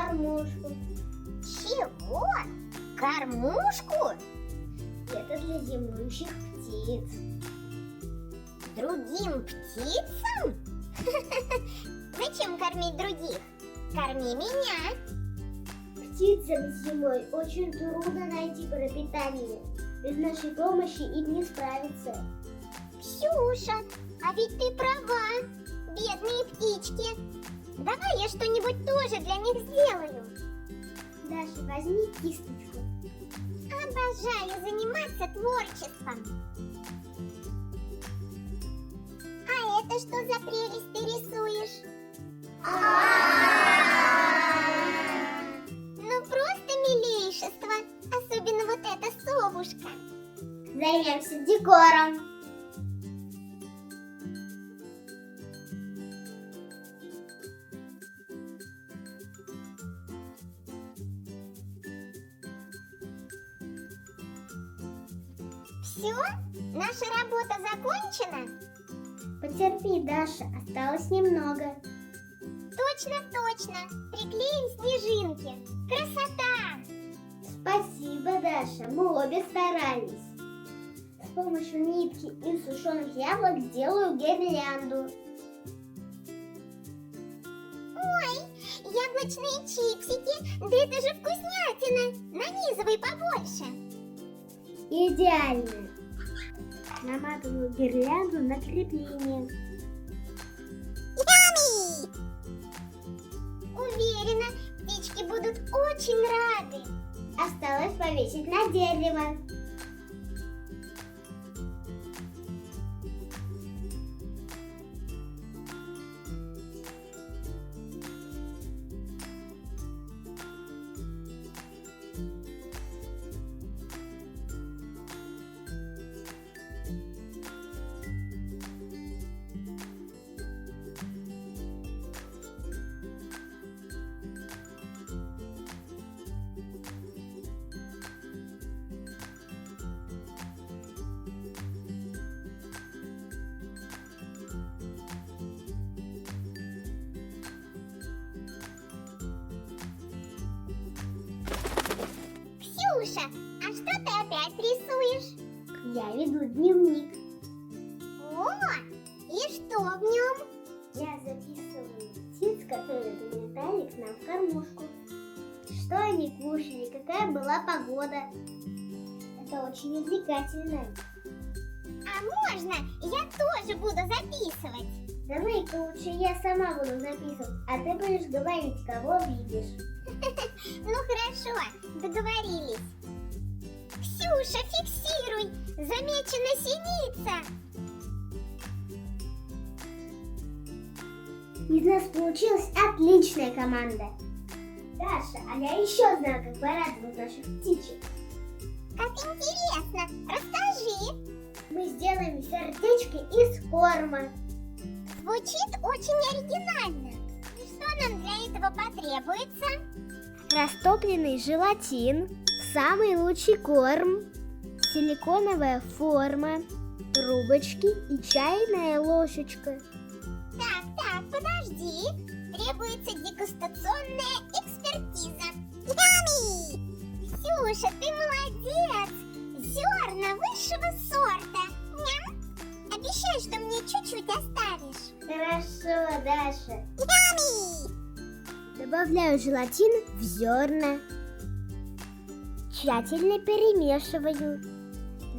кормушку. Чего? Кормушку? Это для зимующих птиц. Другим птицам? Зачем кормить других? Корми меня. Птицам зимой очень трудно найти пропитание. Без нашей помощи им не справиться. Ксюша, а ведь ты права. Бедные птички. Давай я что-нибудь тоже для них сделаю. Даша, возьми кисточку. Обожаю заниматься творчеством. А это что за прелесть ты рисуешь? Ну просто милейшество. Особенно вот эта совушка. Займемся декором. Все? Наша работа закончена? Потерпи, Даша, осталось немного. Точно. Приклеим снежинки. Красота! Спасибо, Даша, мы обе старались. С помощью нитки и сушеных яблок сделаю гирлянду. Ой, яблочные чипсики. Да это же вкуснятина. Нанизывай побольше. Идеально. Наматываю гирлянду на крепление. Ями! Уверена, птички будут очень рады. Осталось повесить на дерево. Ксюша, а что ты опять рисуешь? Я веду дневник. О, и что в нем? Я записываю птиц, которые прилетали к нам в кормушку. Что они кушали, какая была погода. Это очень увлекательно. А можно я тоже буду записывать? Давай-ка лучше я сама буду записывать, а ты будешь говорить, кого видишь. Ну хорошо, договорились. Ксюша, фиксируй! Замечена синица! Из нас получилась отличная команда. Даша, а я еще знаю, как порадовать наших птичек. Как интересно! Расскажи! Мы сделаем сердечки из корма. Звучит очень оригинально. И что нам для этого потребуется? Растопленный желатин, самый лучший корм, силиконовая форма, трубочки и чайная ложечка. Так, подожди. Требуется дегустационная экспертиза. Ями! Ксюша, ты молодец! Зерна высшего сорта. Ням. Обещай, что мне чуть-чуть оставишь. Хорошо, Даша. Ями! Добавляю желатин в зерна. Тщательно перемешиваю.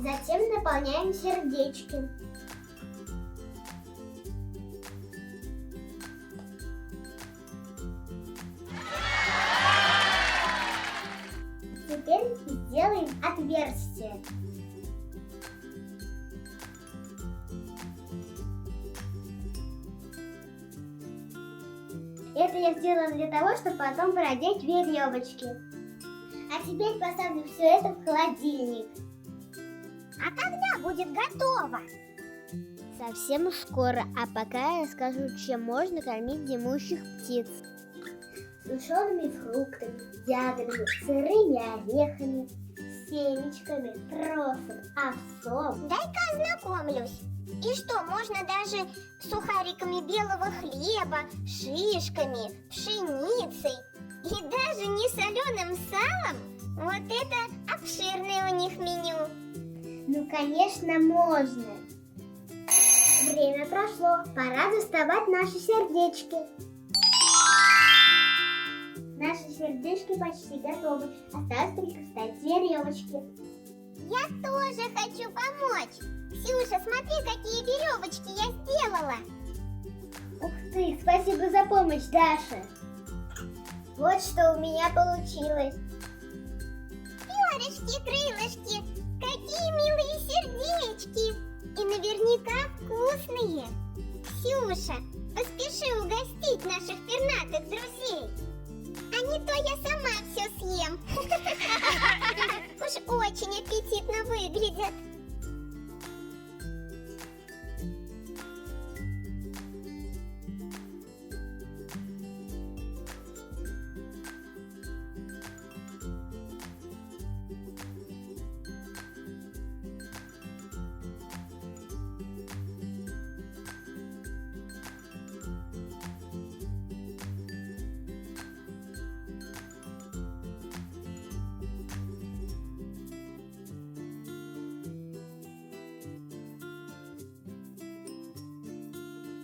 Затем наполняем сердечки. Теперь сделаем отверстие. Это я сделала для того, чтобы потом продеть веревочки. А теперь поставлю все это в холодильник. А когда будет готово? Совсем скоро, а пока я расскажу, чем можно кормить зимующих птиц. Сушеными фруктами, ягодами, сырыми орехами, семечками, тросом, овсом. Дай-ка ознакомлюсь. И что, можно даже сухариками белого хлеба, шишками, пшеницей? И даже не соленым салом. Вот это обширное у них меню. Ну, конечно, можно. Время прошло, пора доставать наши сердечки. Наши сердечки почти готовы. Осталось только встать с веревочки. Я тоже хочу помочь. Ксюша, смотри, какие веревочки я сделала. Ух ты, спасибо за помощь, Даша. Вот что у меня получилось. Перышки, крылышки, какие милые сердечки. И наверняка вкусные. Ксюша, поспеши угостить наших пернатых друзей. А не то я сама все съем. Уж очень аппетитно выглядят.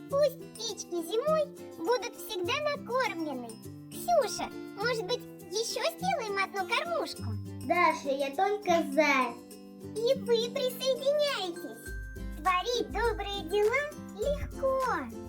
Пусть птички зимой будут всегда накормлены. Ксюша, может быть, еще сделаем одну кормушку? Даша, я только за. И вы присоединяйтесь. Творить добрые дела легко.